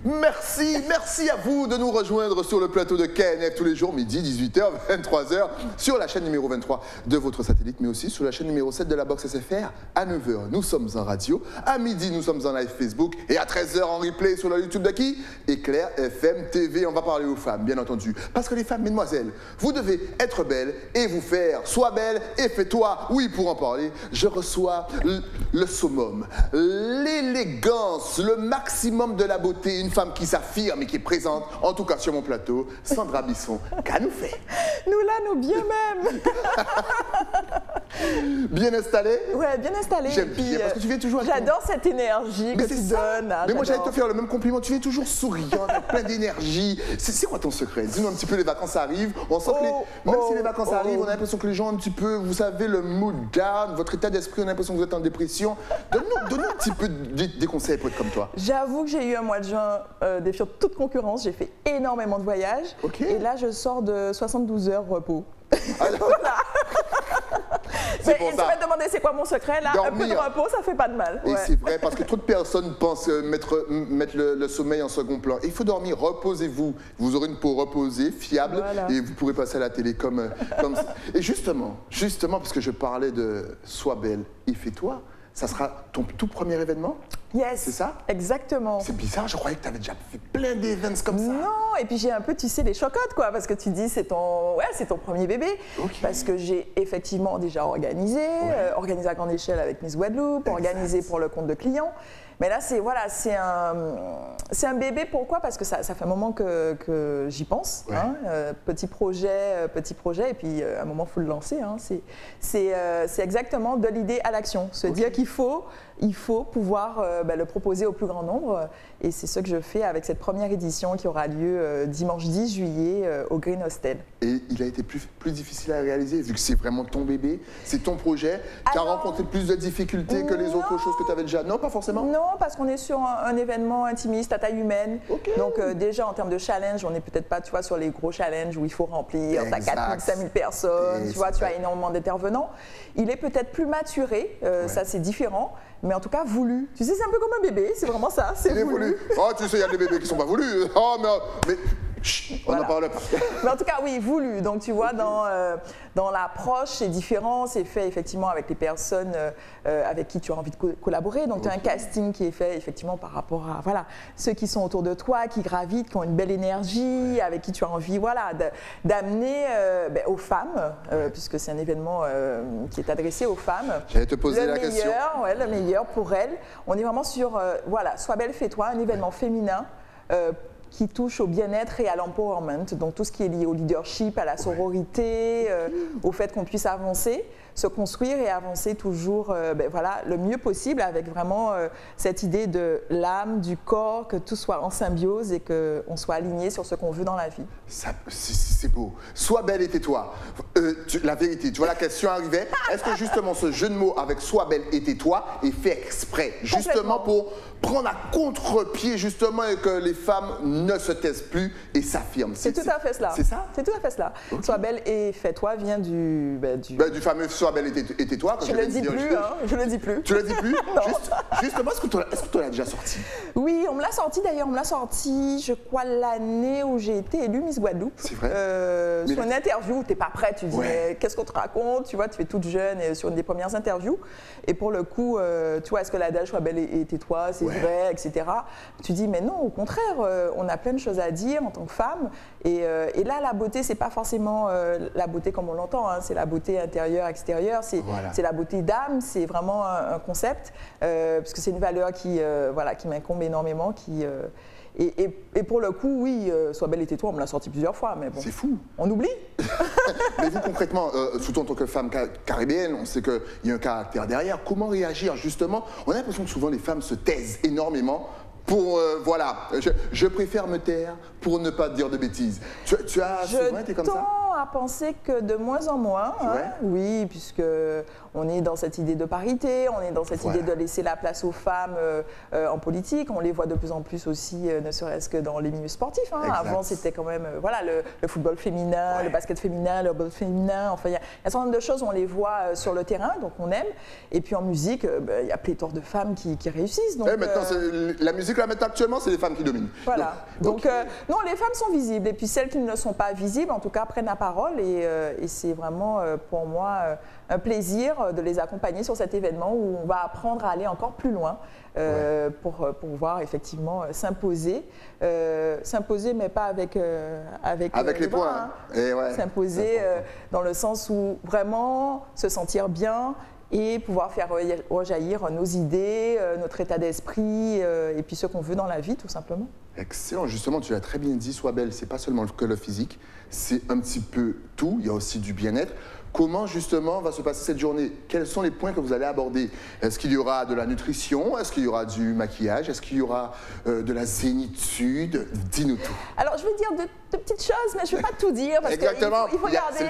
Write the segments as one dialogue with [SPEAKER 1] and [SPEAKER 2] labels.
[SPEAKER 1] Merci à vous de nous rejoindre sur le plateau de KNF tous les jours, midi, 18h, 23h, sur la chaîne numéro 23 de votre satellite, mais aussi sur la chaîne numéro 7 de la box SFR. À 9h, nous sommes en radio. À midi, nous sommes en live Facebook. Et à 13h, en replay sur la YouTube de qui? Éclair FM TV. On va parler aux femmes, bien entendu. Parce que les femmes, mesdemoiselles, vous devez être belles et vous faire. Sois belle et fais-toi. Oui, pour en parler, je reçois le summum, l'élégance, le maximum de la beauté. Une femme qui s'affirme et qui est présente, en tout cas sur mon plateau, Sandra Bisson. Qu'a nous fait?
[SPEAKER 2] Nous là, nous bien même.
[SPEAKER 1] Bien installée?
[SPEAKER 2] Ouais, bien installée.
[SPEAKER 1] J'aime bien, parce que tu viens toujours avec
[SPEAKER 2] J'adore cette énergie que tu donnes. Là,
[SPEAKER 1] mais moi, j'allais te faire le même compliment. Tu viens toujours souriant, avec plein d'énergie. C'est quoi ton secret? Dis-nous un petit peu, les vacances arrivent. On sent que même si les vacances arrivent, on a l'impression que les gens ont un petit peu, vous savez, le mood down, votre état d'esprit, on a l'impression que vous êtes en dépression. Donne-nous un petit peu des conseils pour être comme toi.
[SPEAKER 2] J'avoue que j'ai eu un mois de juin défiant toute concurrence. J'ai fait énormément de voyages.
[SPEAKER 1] Okay.
[SPEAKER 2] Et là, je sors de 72 heures repos.
[SPEAKER 1] Alors,
[SPEAKER 2] voilà.
[SPEAKER 1] C'est pour
[SPEAKER 2] tu
[SPEAKER 1] ça.
[SPEAKER 2] vas te demander c'est quoi mon secret là?
[SPEAKER 1] Dormir.
[SPEAKER 2] Un peu de repos, ça fait pas de mal.
[SPEAKER 1] Et
[SPEAKER 2] Ouais.
[SPEAKER 1] c'est vrai, parce que trop de personnes pensent mettre le sommeil en second plan. Il faut dormir, reposez-vous. Vous aurez une peau reposée, fiable,
[SPEAKER 2] voilà.
[SPEAKER 1] et vous pourrez passer à la télé comme ça. Et justement, parce que je parlais de Sois belle et fais-toi, ça sera ton tout premier événement?
[SPEAKER 2] Yes.
[SPEAKER 1] C'est ça?
[SPEAKER 2] Exactement.
[SPEAKER 1] C'est bizarre, je croyais que tu avais déjà fait plein d'événements comme ça.
[SPEAKER 2] Non, et puis j'ai un peu, tu sais, les chocottes, quoi, parce que tu dis c'est ton premier bébé.
[SPEAKER 1] Okay.
[SPEAKER 2] Parce que j'ai effectivement déjà organisé, organisé à grande échelle avec Miss Guadeloupe, organisé pour le compte de clients. Mais là, c'est un bébé, pourquoi? Parce que ça fait un moment que j'y pense.
[SPEAKER 1] Ouais.
[SPEAKER 2] Hein, petit projet, et puis à un moment, il faut le lancer. Hein. C'est exactement de l'idée à l'action. Se dire qu'il faut pouvoir le proposer au plus grand nombre. Et c'est ce que je fais avec cette première édition qui aura lieu dimanche 10 juillet au Green Hostel.
[SPEAKER 1] Et il a été plus difficile à réaliser, vu que c'est vraiment ton bébé, c'est ton projet. Tu as rencontré plus de difficultés que les autres choses que tu avais déjà? Non, pas forcément?
[SPEAKER 2] Non, parce qu'on est sur un événement intimiste à taille humaine.
[SPEAKER 1] Okay.
[SPEAKER 2] Donc déjà, en termes de challenge, on n'est peut-être pas, tu vois, sur les gros challenges où il faut remplir, tu as 4 000, 5 000 personnes, tu vois, tu as énormément d'intervenants. Il est peut-être plus maturé, ça c'est différent. Mais en tout cas, voulu. Tu sais, c'est un peu comme un bébé, c'est vraiment ça, c'est voulu.
[SPEAKER 1] Oh, tu sais, il y a des bébés qui sont pas voulus. Oh, mais chut, on n'en parle pas.
[SPEAKER 2] Mais en tout cas, oui, voulu. Donc, tu vois, dans l'approche, c'est différent. C'est fait effectivement avec les personnes avec qui tu as envie de collaborer. Donc, tu as un casting qui est fait effectivement par rapport à ceux qui sont autour de toi, qui gravitent, qui ont une belle énergie, avec qui tu as envie d'amener aux femmes, puisque c'est un événement qui est adressé aux femmes.
[SPEAKER 1] J'allais te poser la question.
[SPEAKER 2] Le meilleur pour elles. On est vraiment sur, Sois belle, fais-toi, un événement féminin qui touche au bien-être et à l'empowerment, donc tout ce qui est lié au leadership, à la sororité, au fait qu'on puisse avancer, se construire et avancer toujours le mieux possible avec vraiment cette idée de l'âme, du corps, que tout soit en symbiose et qu'on soit aligné sur ce qu'on veut dans la vie.
[SPEAKER 1] C'est beau. Sois belle et tais-toi. La vérité, tu vois, la question arrivait. Est-ce que justement ce jeu de mots avec Sois belle et tais-toi est fait exprès, justement pour prendre à contre-pied justement et que les femmes ne se taisent plus et s'affirment?
[SPEAKER 2] C'est tout à fait cela.
[SPEAKER 1] C'est ça?
[SPEAKER 2] C'est tout à fait cela. Okay. Sois belle et fais-toi vient du
[SPEAKER 1] fameux Sois belle et tais-toi.
[SPEAKER 2] Je ne le dis plus, hein. Je le dis plus.
[SPEAKER 1] Tu le dis plus? Justement, est-ce que tu l'as déjà sorti?
[SPEAKER 2] Oui, on me l'a sorti d'ailleurs. On me l'a sorti, je crois, l'année où j'ai été élue Miss Guadeloupe.
[SPEAKER 1] C'est vrai?
[SPEAKER 2] Sur une interview où tu n'es pas prête. Tu dis, mais qu'est-ce qu'on te raconte? Tu vois, tu es toute jeune et sur une des premières interviews. Et pour le coup, tu vois, est-ce que l'adage Sois belle et tais-toi, c'est vrai, etc. Tu dis, mais non, au contraire, on a plein de choses à dire en tant que femme. Et là, la beauté, c'est pas forcément la beauté comme on l'entend. Hein. C'est la beauté intérieure, extérieure. C'est la beauté d'âme. C'est vraiment un concept. Parce que c'est une valeur qui m'incombe énormément. Et pour le coup, oui, Sois belle et tais-toi, on me l'a sorti plusieurs fois. Mais bon,
[SPEAKER 1] c'est fou.
[SPEAKER 2] On oublie.
[SPEAKER 1] Mais vous, concrètement, surtout en tant que femme caribéenne, on sait qu'il y a un caractère derrière. Comment réagir, justement? On a l'impression que souvent les femmes se taisent énormément pour, je préfère me taire pour ne pas dire de bêtises. Tu as souvent été comme ça?
[SPEAKER 2] à penser que de moins en moins, hein, oui, puisque on est dans cette idée de parité, on est dans cette idée de laisser la place aux femmes en politique. On les voit de plus en plus aussi, ne serait-ce que dans les milieux sportifs. Hein. Avant, c'était quand même voilà, le football féminin, le basket féminin, le ball féminin. Enfin, il y a un certain nombre de choses, on les voit sur le terrain, donc on aime. Et puis en musique, il y a pléthore de femmes qui réussissent. Donc,
[SPEAKER 1] maintenant, la musique, là, maintenant, actuellement, c'est les femmes qui dominent.
[SPEAKER 2] Voilà. Donc, non, les femmes sont visibles. Et puis celles qui ne sont pas visibles, en tout cas, prennent la parole. Et c'est vraiment, pour moi, un plaisir de les accompagner sur cet événement où on va apprendre à aller encore plus loin pour pouvoir effectivement s'imposer. S'imposer, mais pas avec
[SPEAKER 1] les points.
[SPEAKER 2] Hein. S'imposer dans le sens où vraiment se sentir bien et pouvoir faire rejaillir nos idées, notre état d'esprit et puis ce qu'on veut dans la vie, tout simplement.
[SPEAKER 1] Excellent. Justement, tu l'as très bien dit, Sois Belle, c'est pas seulement que le physique, c'est un petit peu tout, il y a aussi du bien-être. Comment justement va se passer cette journée? Quels sont les points que vous allez aborder? Est-ce qu'il y aura de la nutrition? Est-ce qu'il y aura du maquillage? Est-ce qu'il y aura de la zénitude? Dis-nous tout.
[SPEAKER 2] Alors, je vais dire de petites choses, mais je ne vais pas tout dire. Parce
[SPEAKER 1] Exactement,
[SPEAKER 2] il faut garder,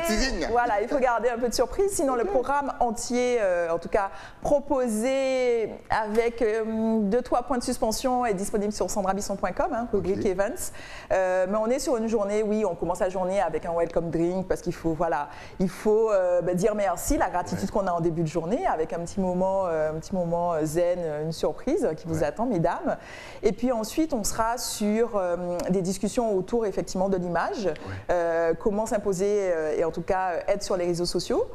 [SPEAKER 2] voilà, il faut garder un peu de surprise. Sinon, le programme entier, en tout cas proposé avec 2-3 points de suspension, est disponible sur sandrabisson.com, hein, Public Events. Mais on est sur une journée, oui, on commence la journée avec un welcome drink parce qu'il faut, voilà, il faut dire merci, la gratitude qu'on a en début de journée, avec un petit moment zen, une surprise qui vous attend, mesdames. Et puis ensuite, on sera sur des discussions autour effectivement de l'image, comment s'imposer et en tout cas être sur les réseaux sociaux,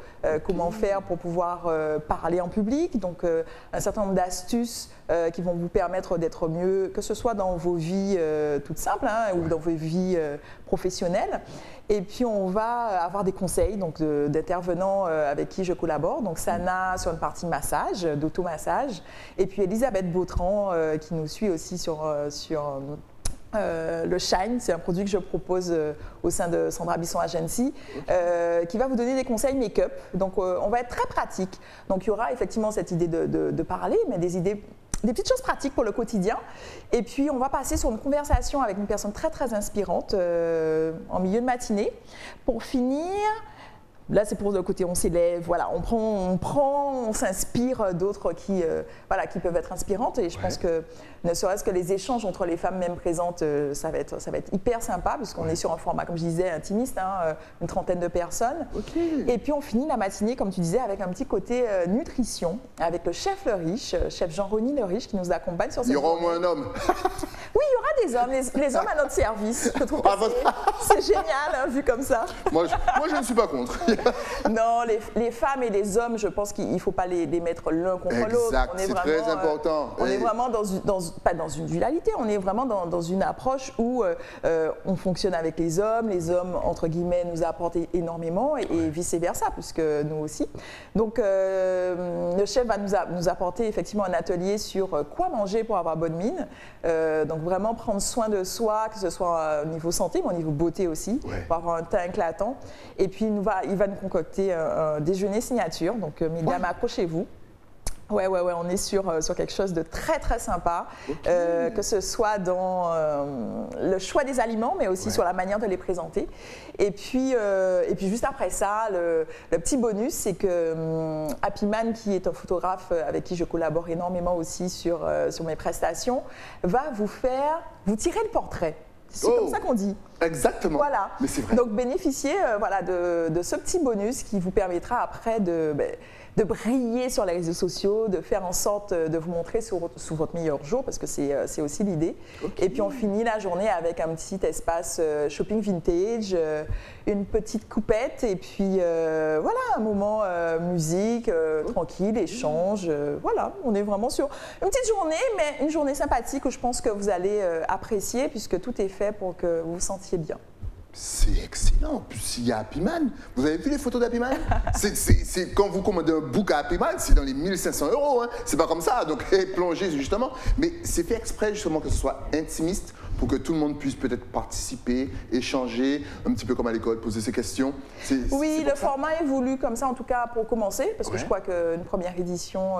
[SPEAKER 2] comment faire pour pouvoir parler en public, donc un certain nombre d'astuces qui vont vous permettre d'être mieux, que ce soit dans vos vies toutes simples hein, ou dans vos vies professionnelles. Et puis on va avoir des conseils donc d'intervenants avec qui je collabore. Donc Sana sur une partie massage, d'automassage, et puis Elisabeth Bautran qui nous suit aussi sur le Shine, c'est un produit que je propose au sein de Sandra Bisson Agency, qui va vous donner des conseils make-up. Donc on va être très pratique. Donc il y aura effectivement cette idée de parler, mais des petites choses pratiques pour le quotidien. Et puis, on va passer sur une conversation avec une personne très, très inspirante en milieu de matinée. Pour finir, là, c'est pour le côté on s'élève, voilà, on s'inspire d'autres qui peuvent être inspirantes. Et je pense que, ne serait-ce que les échanges entre les femmes même présentes, ça va être hyper sympa, puisqu'on est sur un format, comme je disais, intimiste, hein, une trentaine de personnes. Et puis, on finit la matinée, comme tu disais, avec un petit côté nutrition, avec le chef Le Riche, chef Jean-René Le Riche, qui nous accompagne sur cette journée.
[SPEAKER 1] Il y aura au moins un homme.
[SPEAKER 2] Oui, il y aura des hommes, les hommes à notre service. Je trouve que c'est génial, hein, vu comme ça.
[SPEAKER 1] Moi, je ne suis pas contre.
[SPEAKER 2] Non, les femmes et les hommes, je pense qu'il ne faut pas les mettre l'un contre l'autre.
[SPEAKER 1] Exact, c'est très important.
[SPEAKER 2] On est vraiment pas dans une dualité, on est vraiment dans une approche où on fonctionne avec les hommes, entre guillemets, nous apportent énormément et vice-versa, puisque nous aussi. Donc, le chef va nous apporter effectivement un atelier sur quoi manger pour avoir bonne mine. Donc, vraiment prendre soin de soi, que ce soit au niveau santé, mais au niveau beauté aussi, pour avoir un teint éclatant. Et puis, il va nous concocter un déjeuner signature. Donc, mesdames, accrochez-vous. Ouais, on est sur quelque chose de très, très sympa, que ce soit dans le choix des aliments, mais aussi sur la manière de les présenter. Et puis juste après ça, le petit bonus, c'est que Happy Man, qui est un photographe avec qui je collabore énormément aussi sur mes prestations, va vous tirer le portrait. C'est comme ça qu'on dit.
[SPEAKER 1] Exactement.
[SPEAKER 2] Voilà.
[SPEAKER 1] Mais c'est vrai.
[SPEAKER 2] Donc bénéficiez de ce petit bonus qui vous permettra après de briller sur les réseaux sociaux, de faire en sorte de vous montrer sous votre meilleur jour, parce que c'est aussi l'idée. Et puis on finit la journée avec un petit espace shopping vintage, une petite coupette, et puis voilà, un moment musique, tranquille, échange. Voilà, on est vraiment sur une petite journée, mais une journée sympathique où je pense que vous allez apprécier, puisque tout est fait pour que vous vous sentiez bien.
[SPEAKER 1] C'est excellent. En plus, il y a Happy Man. Vous avez vu les photos d'Happy Man? C'est quand vous commandez un book à Happy Man, c'est dans les 1500 €. Hein. C'est pas comme ça, donc plongez justement. Mais c'est fait exprès justement que ce soit intimiste pour que tout le monde puisse peut-être participer, échanger, un petit peu comme à l'école, poser ses questions.
[SPEAKER 2] Oui, le format est voulu comme ça, en tout cas pour commencer, parce que je crois qu'une première édition...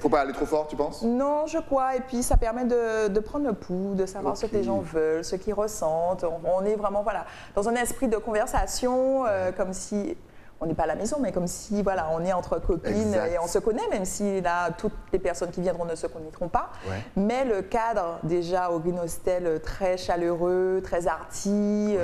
[SPEAKER 1] Faut pas aller trop fort, tu penses?
[SPEAKER 2] Non, je crois, et puis ça permet de prendre le pouls, de savoir ce que les gens veulent, ce qu'ils ressentent. On est vraiment voilà, dans un esprit de conversation, comme si... On n'est pas à la maison, mais comme si voilà, on est entre copines et on se connaît, même si là, toutes les personnes qui viendront ne se connaîtront pas. Mais le cadre, déjà, au Green Hostel, très chaleureux, très arty,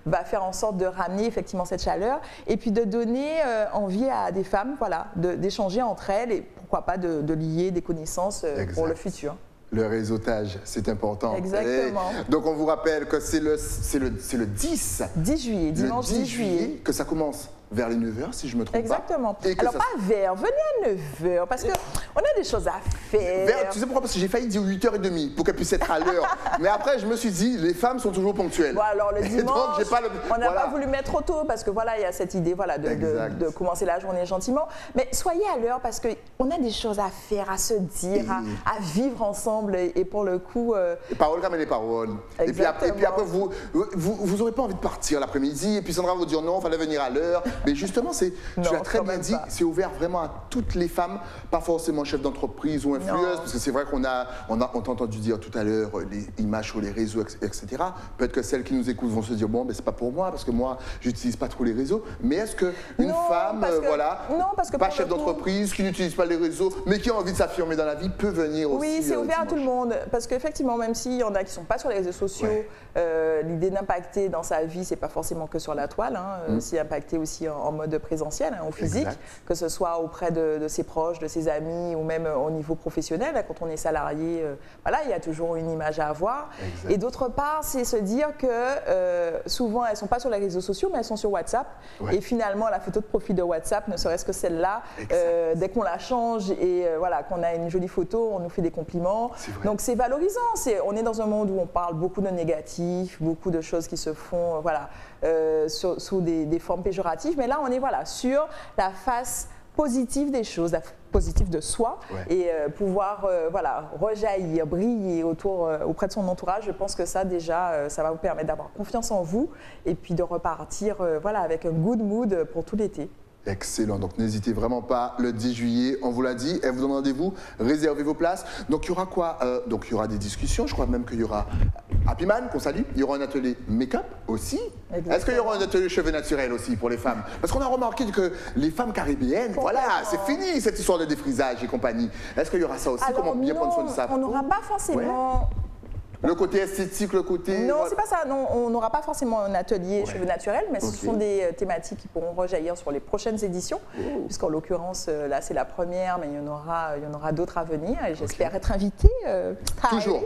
[SPEAKER 2] va faire en sorte de ramener effectivement cette chaleur et puis de donner envie à des femmes voilà, d'échanger entre elles et pourquoi pas de lier des connaissances pour le futur.
[SPEAKER 1] Le réseautage, c'est important.
[SPEAKER 2] Exactement.
[SPEAKER 1] Et donc on vous rappelle que c'est le 10
[SPEAKER 2] juillet, dimanche 10 juillet.
[SPEAKER 1] Que ça commence vers les 9h, si je me trompe
[SPEAKER 2] Exactement.
[SPEAKER 1] pas.
[SPEAKER 2] Alors pas vers, venez à 9h, parce qu'on a des choses à faire.
[SPEAKER 1] Tu sais pourquoi? Parce que j'ai failli dire 8h30 pour qu'elle puisse être à l'heure. Mais après, je me suis dit, les femmes sont toujours ponctuelles.
[SPEAKER 2] Bon, alors le dimanche,
[SPEAKER 1] donc,
[SPEAKER 2] on n'a pas voulu mettre trop tôt, parce que voilà, il y a cette idée voilà, de commencer la journée gentiment. Mais soyez à l'heure, parce qu'on a des choses à faire, à se dire, à vivre ensemble. Et pour le coup...
[SPEAKER 1] Les paroles ramènent les paroles. Et puis après, vous n'aurez pas envie de partir l'après-midi. Et puis Sandra va vous dire non, il fallait venir à l'heure. Mais justement, tu l'as très bien dit, c'est ouvert vraiment à toutes les femmes, pas forcément chefs d'entreprise ou influeuses, parce que c'est vrai qu'on t'a entendu dire tout à l'heure les images sur les réseaux, etc. Peut-être que celles qui nous écoutent vont se dire bon, ben, c'est pas pour moi, parce que moi, j'utilise pas trop les réseaux. Mais est-ce qu'une femme, pas chef d'entreprise, qui n'utilise pas les réseaux, mais qui a envie de s'affirmer dans la vie, peut venir aussi?
[SPEAKER 2] Oui, c'est ouvert à tout le monde, parce qu'effectivement, même s'il y en a qui sont pas sur les réseaux sociaux, l'idée d'impacter dans sa vie, c'est pas forcément que sur la toile, c'est impacter aussi en mode présentiel, au physique, que ce soit auprès de ses proches, de ses amis ou même au niveau professionnel. Quand on est salarié, voilà, il y a toujours une image à avoir. Et d'autre part, c'est se dire que souvent, elles ne sont pas sur les réseaux sociaux, mais elles sont sur WhatsApp. Et finalement, la photo de profil de WhatsApp, ne serait-ce que celle-là, dès qu'on la change et voilà, qu'on a une jolie photo, on nous fait des compliments. Donc c'est valorisant. On est dans un monde où on parle beaucoup de négatifs, beaucoup de choses qui se font voilà, sous des formes péjoratives. Mais là, on est voilà, sur la face positive des choses, la positive de soi et pouvoir voilà, rejaillir, briller auprès de son entourage. Je pense que ça déjà, ça va vous permettre d'avoir confiance en vous et puis de repartir voilà, avec un good mood pour tout l'été.
[SPEAKER 1] Excellent, donc n'hésitez vraiment pas, le 10 juillet, on vous l'a dit, elle vous donne rendez-vous, réservez vos places. Donc il y aura quoi? Donc il y aura des discussions, je crois même qu'il y aura Happy Man, qu'on salue, il y aura un atelier make-up aussi. Est-ce qu'il y aura un atelier cheveux naturels aussi pour les femmes? Parce qu'on a remarqué que les femmes caribéennes, voilà, c'est fini cette histoire de défrisage et compagnie. Est-ce qu'il y aura ça aussi?
[SPEAKER 2] Alors,
[SPEAKER 1] comment bien prendre soin de ça?
[SPEAKER 2] On n'aura pas forcément...
[SPEAKER 1] Le côté esthétique, le côté...
[SPEAKER 2] Non, c'est pas ça. Non, on n'aura pas forcément un atelier cheveux naturels, mais ce sont des thématiques qui pourront rejaillir sur les prochaines éditions, puisqu'en l'occurrence, là, c'est la première, mais il y en aura d'autres à venir, et j'espère être invitée.
[SPEAKER 1] Toujours,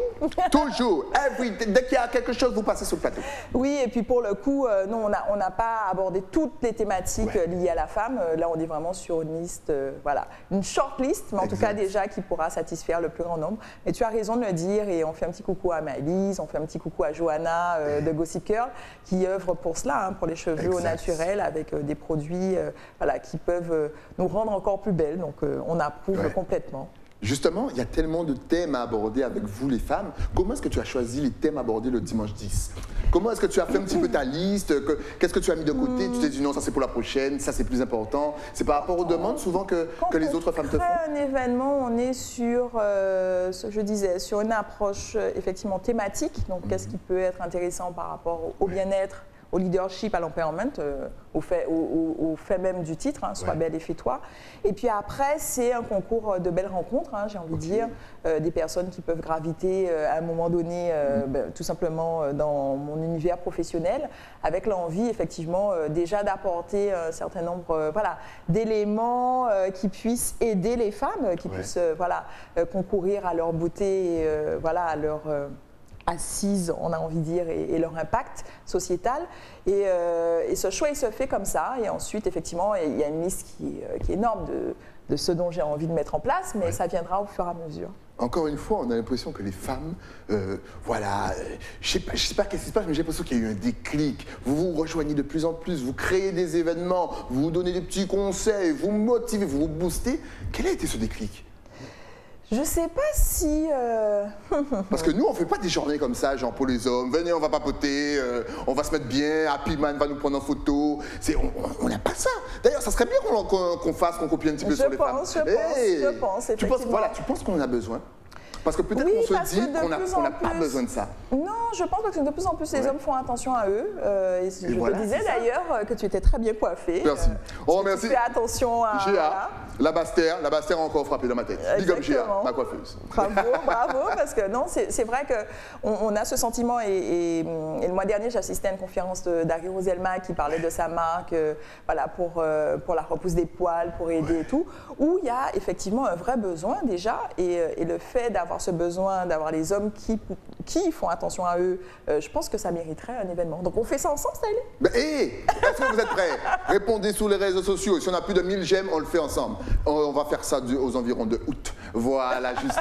[SPEAKER 1] toujours. Dès qu'il y a quelque chose, vous passez sur le plateau.
[SPEAKER 2] Oui, et puis pour le coup, non, on n'a pas abordé toutes les thématiques liées à la femme. Là, on est vraiment sur une liste, voilà, une short list, mais en tout cas déjà qui pourra satisfaire le plus grand nombre. Et tu as raison de le dire, et on fait un petit coucou à Maëlys, on fait un petit coucou à Johanna de Gossip Girl qui œuvre pour cela, pour les cheveux au naturel avec des produits voilà, qui peuvent nous rendre encore plus belles. Donc on approuve complètement.
[SPEAKER 1] Justement, il y a tellement de thèmes à aborder avec vous les femmes. Comment est-ce que tu as choisi les thèmes abordés le dimanche 10? Comment est-ce que tu as fait un petit peu ta liste? Qu'est-ce que tu as mis de côté? Tu t'es dit non, ça c'est pour la prochaine, ça c'est plus important. C'est par rapport aux demandes souvent que les autres femmes te font?
[SPEAKER 2] Quand on crée un événement, on est sur, ce que je disais, sur une approche effectivement thématique. Donc qu'est-ce qui peut être intéressant par rapport au bien-être, au leadership, à l'empowerment, au fait même du titre, sois belle et fais-toi. Et puis après, c'est un concours de belles rencontres, j'ai envie de dire, des personnes qui peuvent graviter à un moment donné, tout simplement dans mon univers professionnel, avec l'envie effectivement déjà d'apporter un certain nombre voilà, d'éléments qui puissent aider les femmes, qui puissent voilà, concourir à leur beauté, et, voilà, à leur... assises, on a envie de dire, et leur impact sociétal. Et ce choix, il se fait comme ça. Et ensuite, effectivement, il y a une liste qui est énorme de ce dont j'ai envie de mettre en place, mais ça viendra au fur et à mesure.
[SPEAKER 1] Encore une fois, on a l'impression que les femmes, voilà, je sais pas qu'est-ce qui se passe, mais j'ai l'impression qu'il y a eu un déclic. Vous vous rejoignez de plus en plus, vous créez des événements, vous vous donnez des petits conseils, vous motivez, vous vous boostez. Quel a été ce déclic?
[SPEAKER 2] Je sais pas si...
[SPEAKER 1] Parce que nous, on fait pas des journées comme ça, genre pour les hommes. Venez, on va papoter, on va se mettre bien, Happy Man va nous prendre en photo. On n'a pas ça. D'ailleurs, ça serait bien qu'on copie un petit peu sur les femmes.
[SPEAKER 2] Je pense, effectivement.
[SPEAKER 1] Tu penses qu'on en a besoin? Parce que peut-être qu'on se dit qu'on n'a pas besoin de ça.
[SPEAKER 2] Non, je pense que de plus en plus les hommes font attention à eux. Et je te disais d'ailleurs que tu étais très bien coiffée.
[SPEAKER 1] Merci. Merci.
[SPEAKER 2] Tu fais attention à...
[SPEAKER 1] Géa, la Bastère a encore frappé dans ma tête. Big up Géa, ma coiffeuse.
[SPEAKER 2] Bravo, parce que non, c'est vrai qu'on a ce sentiment. Et le mois dernier, j'assistais à une conférence d'Harry Roselma qui parlait de sa marque voilà, pour la repousse des poils, pour aider et tout, où il y a effectivement un vrai besoin déjà. Et le fait d'avoir ce besoin, d'avoir les hommes qui font attention à eux, je pense que ça mériterait un événement. Donc on fait ça ensemble, Styling?
[SPEAKER 1] Est-ce que vous êtes prêts? Répondez sur les réseaux sociaux. Si on a plus de 1000 j'aime, on le fait ensemble. On va faire ça aux environs de août. Voilà, juste.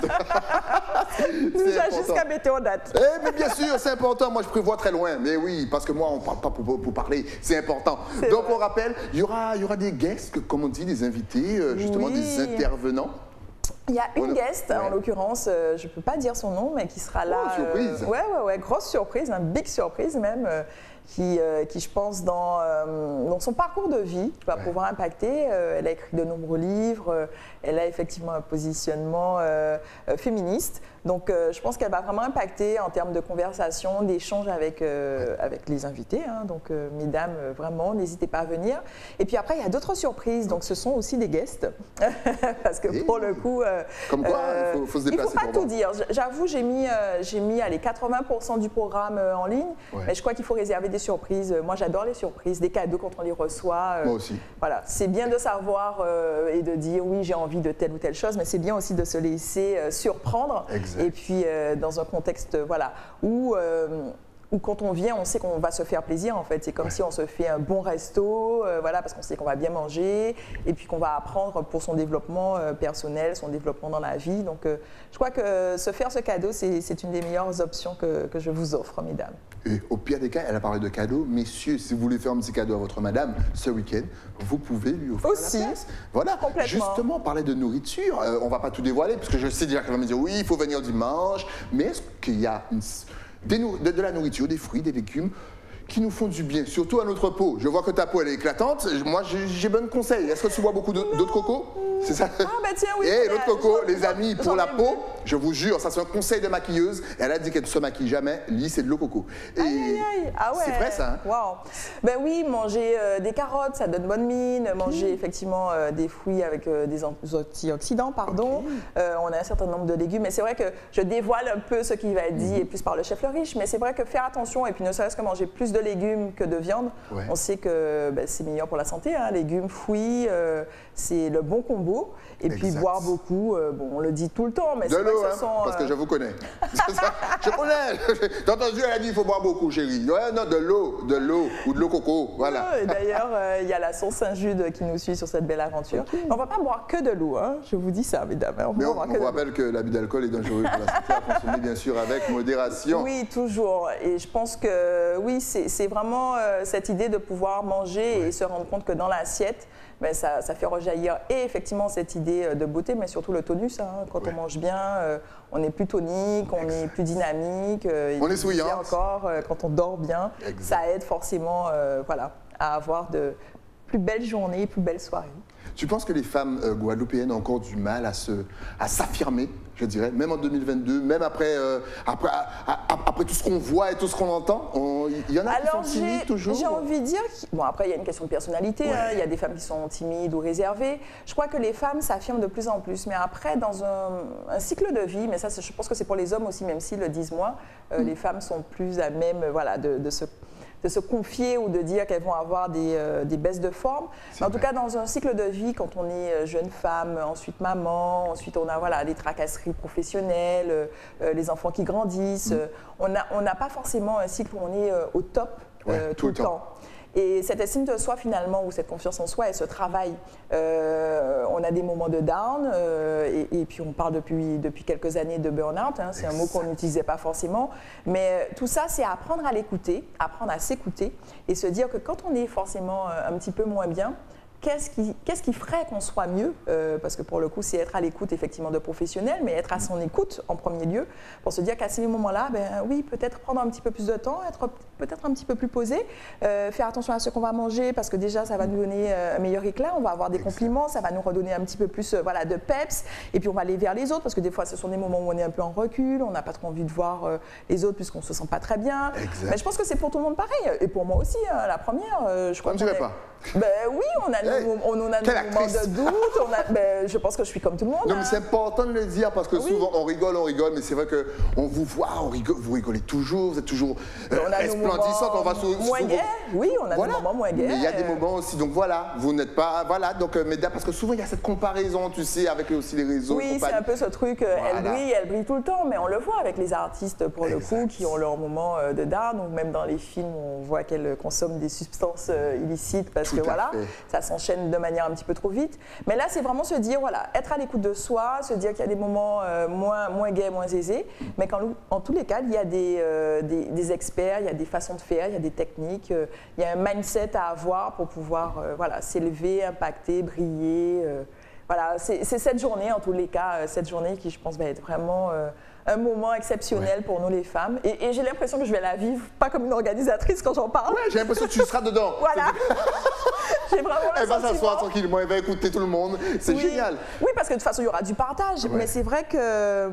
[SPEAKER 2] Déjà jusqu'à météo date.
[SPEAKER 1] Mais bien sûr, c'est important. Moi, je prévois très loin. Mais oui, parce que moi, on ne parle pas pour parler. C'est important. Donc, on rappelle, il y aura des guests, comme on dit, des invités, justement, des intervenants.
[SPEAKER 2] Il y a une guest, en l'occurrence, je ne peux pas dire son nom, mais qui sera là.
[SPEAKER 1] Surprise.
[SPEAKER 2] Ouais, grosse surprise, une big surprise même, qui je pense, dans son parcours de vie, va pouvoir impacter. Elle a écrit de nombreux livres, elle a effectivement un positionnement féministe. Donc, je pense qu'elle va vraiment impacter en termes de conversation, d'échange avec les invités. Hein. Donc, mesdames, vraiment, n'hésitez pas à venir. Et puis après, il y a d'autres surprises. Donc, ce sont aussi des guests. Parce que pour le coup...
[SPEAKER 1] Comme quoi, il faut se déplacer.
[SPEAKER 2] Il ne faut pas tout dire. J'avoue, j'ai mis allez, 80% du programme en ligne. Ouais. Mais je crois qu'il faut réserver des surprises. Moi, j'adore les surprises, des cadeaux quand on les reçoit.
[SPEAKER 1] Moi aussi.
[SPEAKER 2] Voilà, c'est bien de savoir et de dire oui, j'ai envie de telle ou telle chose, mais c'est bien aussi de se laisser surprendre. Exact. Et puis, dans un contexte où quand on vient, on sait qu'on va se faire plaisir en fait. C'est comme si on se fait un bon resto, voilà, parce qu'on sait qu'on va bien manger et puis qu'on va apprendre pour son développement personnel, son développement dans la vie. Donc, je crois que se faire ce cadeau, c'est une des meilleures options que je vous offre, mesdames.
[SPEAKER 1] Et au pire des cas, elle a parlé de cadeaux. Messieurs, si vous voulez faire un petit cadeau à votre madame ce week-end, vous pouvez lui offrir
[SPEAKER 2] aussi.
[SPEAKER 1] La place. Voilà, justement, parler de nourriture, on ne va pas tout dévoiler, parce que je sais déjà qu'elle va me dire oui, il faut venir dimanche, mais est-ce qu'il y a de la nourriture, des fruits, des légumes qui nous font du bien, surtout à notre peau. Je vois que ta peau, elle est éclatante. Moi, j'ai bon conseil. Est-ce que tu bois beaucoup d'eau de coco? C'est ça?
[SPEAKER 2] Ah, bah tiens, oui.
[SPEAKER 1] Et l'eau de coco, les amis, pour la peau, je vous jure, ça c'est un conseil de maquilleuse. Elle a dit qu'elle ne se maquille jamais. Lui, c'est de l'eau de coco.
[SPEAKER 2] Aïe. Ah ouais.
[SPEAKER 1] C'est vrai, ça? Hein?
[SPEAKER 2] Wow. Ben oui, manger des carottes, ça donne bonne mine. Manger effectivement des fruits avec des antioxydants, pardon. Okay. On a un certain nombre de légumes. Mais c'est vrai que je dévoile un peu ce qui va être dit et plus par le chef Le Riche. Mais c'est vrai que faire attention et puis ne serait-ce que manger plus de légumes que de viande, on sait que c'est meilleur pour la santé. Hein. Légumes, fruits, c'est le bon combo. Et puis boire beaucoup, on le dit tout le temps, mais
[SPEAKER 1] de l'eau, parce que je vous connais. Je connais. T'as entendu, elle a dit qu'il faut boire beaucoup, chérie. Ouais, non, de l'eau ou de l'eau coco, voilà.
[SPEAKER 2] Et d'ailleurs, il y a la sauce Saint-Jude qui nous suit sur cette belle aventure. Okay. On ne va pas boire que de l'eau, hein. Je vous dis ça, mesdames.
[SPEAKER 1] On vous rappelle que l'abus d'alcool est dangereux pour la santé, à consommer bien sûr avec modération.
[SPEAKER 2] Oui, toujours. Et je pense que oui, c'est vraiment cette idée de pouvoir manger et se rendre compte que dans l'assiette, ben, ça fait rejaillir et effectivement cette idée de beauté, mais surtout le tonus. Hein. Quand on mange bien, on est plus tonique, on est plus dynamique.
[SPEAKER 1] On est souriant.
[SPEAKER 2] Encore, quand on dort bien, ça aide forcément à avoir de plus belles journées, plus belles soirées.
[SPEAKER 1] Tu penses que les femmes guadeloupéennes ont encore du mal à s'affirmer, je dirais, même en 2022, même après tout ce qu'on voit et tout ce qu'on entend? Il y en a qui sont timides toujours?
[SPEAKER 2] J'ai envie de dire, bon après il y a une question de personnalité, hein, il y a des femmes qui sont timides ou réservées. Je crois que les femmes s'affirment de plus en plus, mais après dans un cycle de vie, mais ça je pense que c'est pour les hommes aussi, même s'ils le disent moins, les femmes sont plus à même de se confier ou de dire qu'elles vont avoir des baisses de forme. Mais en tout cas, dans un cycle de vie, quand on est jeune femme, ensuite maman, ensuite on a des tracasseries professionnelles, les enfants qui grandissent, on n'a pas forcément un cycle où on est au top tout le temps. Et cette estime de soi, finalement, ou cette confiance en soi, elle se travaille. On a des moments de down, et puis on parle depuis quelques années de burn-out. Hein, c'est un mot qu'on n'utilisait pas forcément. Mais tout ça, c'est apprendre à l'écouter, apprendre à s'écouter, et se dire que quand on est forcément un petit peu moins bien, qu'est-ce qui ferait qu'on soit mieux, parce que pour le coup, c'est être à l'écoute effectivement de professionnels, mais être à son écoute en premier lieu, pour se dire qu'à ces moments-là, ben oui, peut-être prendre un petit peu plus de temps, être peut-être un petit peu plus posé, faire attention à ce qu'on va manger, parce que déjà, ça va nous donner un meilleur éclat, on va avoir des compliments, ça va nous redonner un petit peu plus voilà, de peps, et puis on va aller vers les autres, parce que des fois, ce sont des moments où on est un peu en recul, on n'a pas trop envie de voir les autres puisqu'on ne se sent pas très bien.
[SPEAKER 1] Exact.
[SPEAKER 2] Mais je pense que c'est pour tout le monde pareil, et pour moi aussi, hein, la première, je crois
[SPEAKER 1] On ne dirait pas.
[SPEAKER 2] Ben oui, on a nos moments de doute, ben, je pense que je suis comme tout le monde.
[SPEAKER 1] Non,
[SPEAKER 2] hein.
[SPEAKER 1] mais c'est important de le dire parce que souvent on rigole, mais c'est vrai qu'on vous voit, vous rigolez toujours, vous êtes toujours resplendissante. On va
[SPEAKER 2] moins gai, oui, on a des moments moins gays.
[SPEAKER 1] Mais il y a des moments aussi, donc voilà, vous n'êtes pas, voilà, donc, mais parce que souvent il y a cette comparaison, tu sais, avec aussi les réseaux.
[SPEAKER 2] Oui, c'est un peu ce truc, elle brille tout le temps, mais on le voit avec les artistes pour le coup, qui ont leur moment de down, ou même dans les films, on voit qu'elles consomment des substances illicites parce que voilà, ça s'enchaîne de manière un petit peu trop vite. Mais là, c'est vraiment se dire, voilà, être à l'écoute de soi, se dire qu'il y a des moments moins gais, moins aisés, mais en tous les cas, il y a des experts, il y a des façons de faire, il y a des techniques, il y a un mindset à avoir pour pouvoir voilà, s'élever, impacter, briller. Voilà, c'est cette journée, en tous les cas, cette journée qui, je pense, va être vraiment un moment exceptionnel pour nous les femmes. Et j'ai l'impression que je vais la vivre, pas comme une organisatrice quand j'en parle.
[SPEAKER 1] Ouais, j'ai l'impression que tu seras dedans.
[SPEAKER 2] Voilà. J'ai vraiment
[SPEAKER 1] Elle va s'asseoir tranquillement, elle va écouter tout le monde. C'est génial.
[SPEAKER 2] Oui, parce que de toute façon, il y aura du partage. Mais c'est vrai que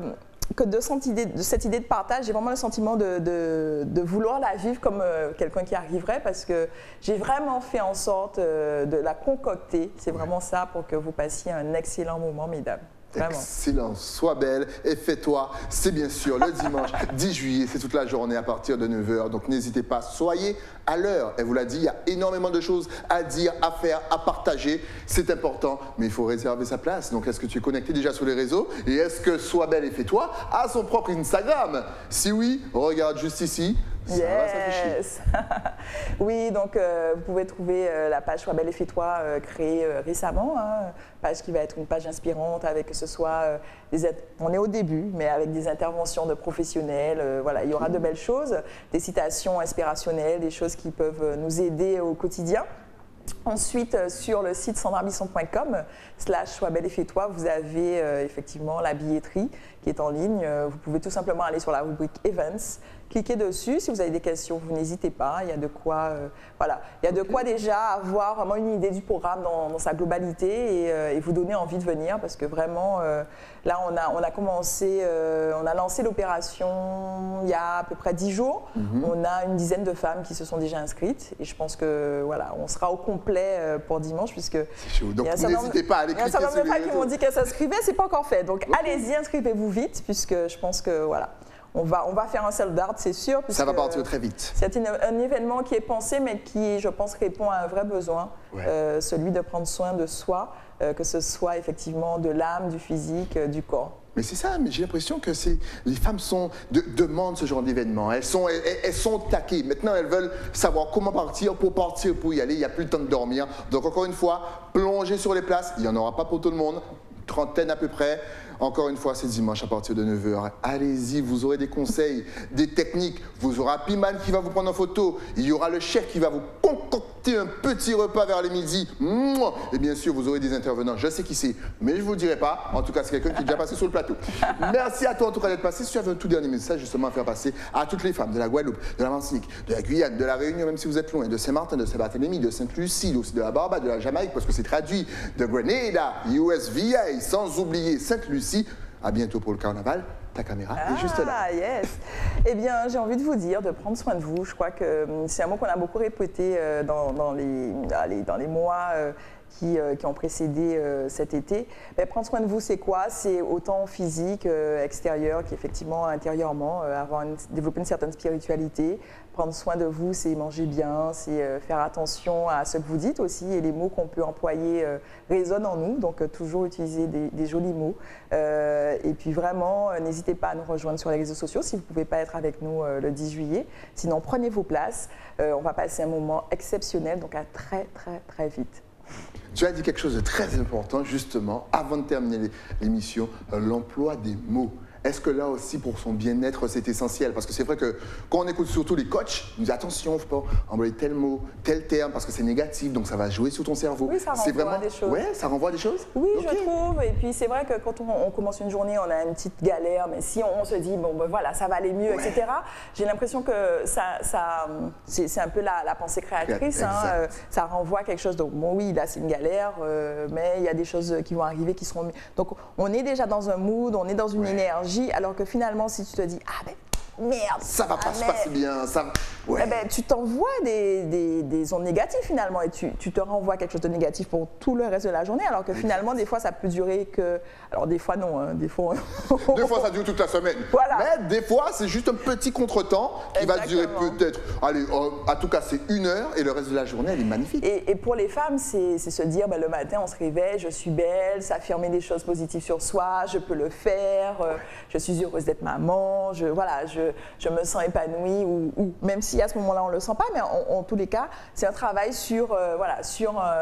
[SPEAKER 2] de cette idée de partage, j'ai vraiment le sentiment de vouloir la vivre comme quelqu'un qui arriverait, parce que j'ai vraiment fait en sorte de la concocter. C'est vraiment ça, pour que vous passiez un excellent moment, mesdames. Vraiment.
[SPEAKER 1] Excellent, sois belle et fais-toi. C'est bien sûr le dimanche 10 juillet, c'est toute la journée à partir de 9h. Donc n'hésitez pas, soyez à l'heure. Elle vous l'a dit, il y a énormément de choses à dire, à faire, à partager. C'est important, mais il faut réserver sa place. Donc est-ce que tu es connecté déjà sur les réseaux? Et est-ce que Sois belle et fais-toi a son propre Instagram? Si oui, regarde juste ici. Ça va s'afficher.
[SPEAKER 2] Oui, donc vous pouvez trouver la page Sois belle et fais-toi créée récemment, hein, page qui va être une page inspirante avec que ce soit on est au début, mais avec des interventions de professionnels. Voilà, il y aura de belles choses, des citations inspirationnelles, des choses qui peuvent nous aider au quotidien. Ensuite, sur le site sandrabisson.com/Sois belle et fais-toi, vous avez effectivement la billetterie qui est en ligne. Vous pouvez tout simplement aller sur la rubrique Events, cliquez dessus. Si vous avez des questions, vous n'hésitez pas. Il y a de quoi, voilà, il y a de quoi déjà avoir vraiment une idée du programme dans sa globalité et vous donner envie de venir, parce que vraiment, là, on a commencé, on a lancé l'opération il y a à peu près 10 jours. On a une dizaine de femmes qui se sont déjà inscrites et je pense que voilà, on sera au complet pour dimanche, puisque
[SPEAKER 1] donc n'hésitez pas à aller cliquer.
[SPEAKER 2] Il y a un certain nombre de femmes qui m'ont dit qu'elles s'inscrivaient, c'est pas encore fait. Donc allez-y, inscrivez-vous vite, puisque je pense que voilà. On va faire un sold out, c'est sûr.
[SPEAKER 1] Ça va partir très vite.
[SPEAKER 2] C'est un événement qui est pensé, mais qui, je pense, répond à un vrai besoin, celui de prendre soin de soi, que ce soit effectivement de l'âme, du physique, du corps.
[SPEAKER 1] Mais c'est ça, mais j'ai l'impression que les femmes demandent ce genre d'événement. Elles sont taquées. Maintenant, elles veulent savoir comment partir, pour y aller. Il n'y a plus le temps de dormir. Donc, encore une fois, plongez sur les places. Il n'y en aura pas pour tout le monde. Trentaine à peu près. Encore une fois, c'est dimanche à partir de 9h. Allez-y, vous aurez des conseils, des techniques. Vous aurez Piman qui va vous prendre en photo. Il y aura le chef qui va vous concocter un petit repas vers les midis. Et bien sûr, vous aurez des intervenants. Je sais qui c'est, mais je ne vous le dirai pas. En tout cas, c'est quelqu'un qui est déjà passé sur le plateau. Merci à toi en tout cas d'être passé. Si tu avais un tout dernier message justement à faire passer à toutes les femmes de la Guadeloupe, de la Martinique, de la Guyane, de la Réunion, même si vous êtes loin, de Saint-Martin, de Saint-Barthélemy, de Sainte-Lucie, aussi de la Barbade, de la Jamaïque, parce que c'est traduit, de Grenada, USVA, sans oublier Sainte-Lucie. À bientôt pour le carnaval. Ta caméra est juste là.
[SPEAKER 2] Ah, yes. Eh bien, j'ai envie de vous dire de prendre soin de vous. Je crois que c'est un mot qu'on a beaucoup répété dans les mois qui ont précédé cet été. Mais prendre soin de vous, c'est quoi? C'est autant physique, extérieur, qu'effectivement intérieurement, développer une certaine spiritualité. Prendre soin de vous, c'est manger bien, c'est faire attention à ce que vous dites aussi, et les mots qu'on peut employer résonnent en nous, donc toujours utiliser des jolis mots. Et puis vraiment, n'hésitez pas à nous rejoindre sur les réseaux sociaux si vous ne pouvez pas être avec nous le 10 juillet. Sinon, prenez vos places. On va passer un moment exceptionnel, donc à très, très, très vite.
[SPEAKER 1] Tu as dit quelque chose de très important, justement, avant de terminer l'émission, l'emploi des mots. est-ce que là aussi, pour son bien-être, c'est essentiel? Parce que c'est vrai que quand on écoute surtout les coachs, ils nous disent attention, il ne faut pas employer tel mot, tel terme, parce que c'est négatif, donc ça va jouer sur ton cerveau.
[SPEAKER 2] Oui, ça renvoie à des choses.
[SPEAKER 1] Ouais, ça renvoie à des choses?
[SPEAKER 2] Oui,
[SPEAKER 1] Ok.
[SPEAKER 2] je trouve. Et puis c'est vrai que quand on commence une journée, on a une petite galère, mais si on se dit, bon, ben voilà, ça va aller mieux, etc., j'ai l'impression que c'est un peu la pensée créatrice. Hein, ça renvoie à quelque chose. Donc, bon, oui, là, c'est une galère, mais il y a des choses qui vont arriver qui seront mieux. Donc, on est déjà dans un mood, on est dans une énergie, alors que finalement, si tu te dis, ah ben, merde,
[SPEAKER 1] ça va pas se passer bien, ça. Ouais.
[SPEAKER 2] Eh ben, tu t'envoies des ondes négatives finalement et tu te renvoies quelque chose de négatif pour tout le reste de la journée, alors que finalement, des fois, ça peut durer que. Alors, des fois, non, hein, des fois.
[SPEAKER 1] Des fois, ça dure toute la semaine.
[SPEAKER 2] Voilà.
[SPEAKER 1] Mais des fois, c'est juste un petit contretemps qui va durer peut-être. Allez, en tout cas, c'est 1 heure et le reste de la journée, elle est magnifique.
[SPEAKER 2] Et pour les femmes, c'est se dire ben, le matin, on se réveille, je suis belle, s'affirmer des choses positives sur soi, je peux le faire, je suis heureuse d'être maman, je me sens épanouie, ou même si à ce moment-là, on ne le sent pas, mais en tous les cas, c'est un travail sur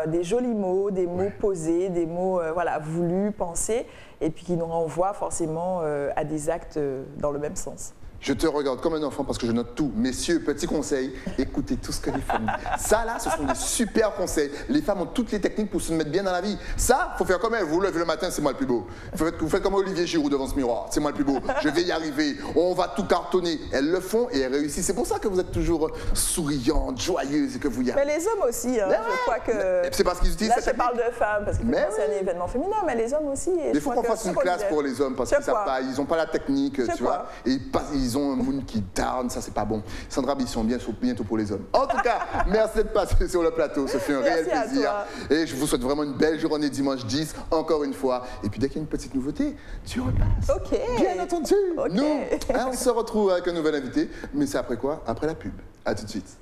[SPEAKER 2] des jolis mots, des mots posés, des mots voulus, pensés, et puis qui nous renvoient forcément à des actes dans le même sens.
[SPEAKER 1] Je te regarde comme un enfant parce que je note tout. Messieurs, petit conseil, écoutez tout ce que les femmes disent. Ça, là, ce sont des super conseils. Les femmes ont toutes les techniques pour se mettre bien dans la vie. Ça, faut faire comme elle. Vous vous levez le matin, c'est moi le plus beau. Vous faites comme Olivier Giroud devant ce miroir. C'est moi le plus beau. Je vais y arriver. On va tout cartonner. Elles le font et elles réussissent. C'est pour ça que vous êtes toujours souriante, joyeuse et que vous y arrivez.
[SPEAKER 2] Mais les hommes aussi, hein, je crois que...
[SPEAKER 1] C'est parce qu'ils utilisent
[SPEAKER 2] là, je parle de femmes, parce que c'est un événement féminin, mais les hommes aussi.
[SPEAKER 1] Il faut qu'on fasse une classe pour les hommes parce qu'ils n'ont pas la technique, tu vois. Et ils ont un monde qui down, ça c'est pas bon. Sandra Bisson, bientôt pour les hommes. En tout cas, merci d'être passé sur le plateau, ce fut un réel plaisir. Et je vous souhaite vraiment une belle journée dimanche 10, encore une fois. Et puis dès qu'il y a une petite nouveauté, tu repasses.
[SPEAKER 2] Ok.
[SPEAKER 1] Bien entendu.
[SPEAKER 2] Okay.
[SPEAKER 1] Nous, on se retrouve avec un nouvel invité, mais c'est après quoi? Après la pub. À tout de suite.